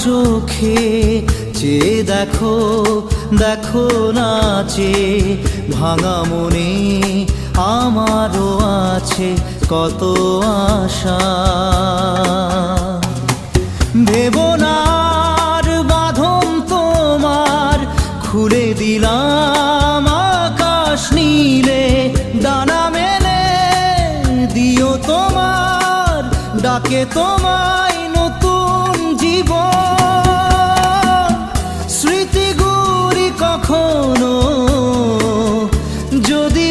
চোখে চেয়ে দেখো, দেখো নাচে ভাঙা মনে আমারও আছে কত আশা। ভেবো না আর বাঁধন তোমার, খুলে দিলাম আকাশ নীলে, ডানা মেলে দিও তোমার ডাকে তোমায় নতুন জীবন। স্মৃতিগুলি কখনো যদি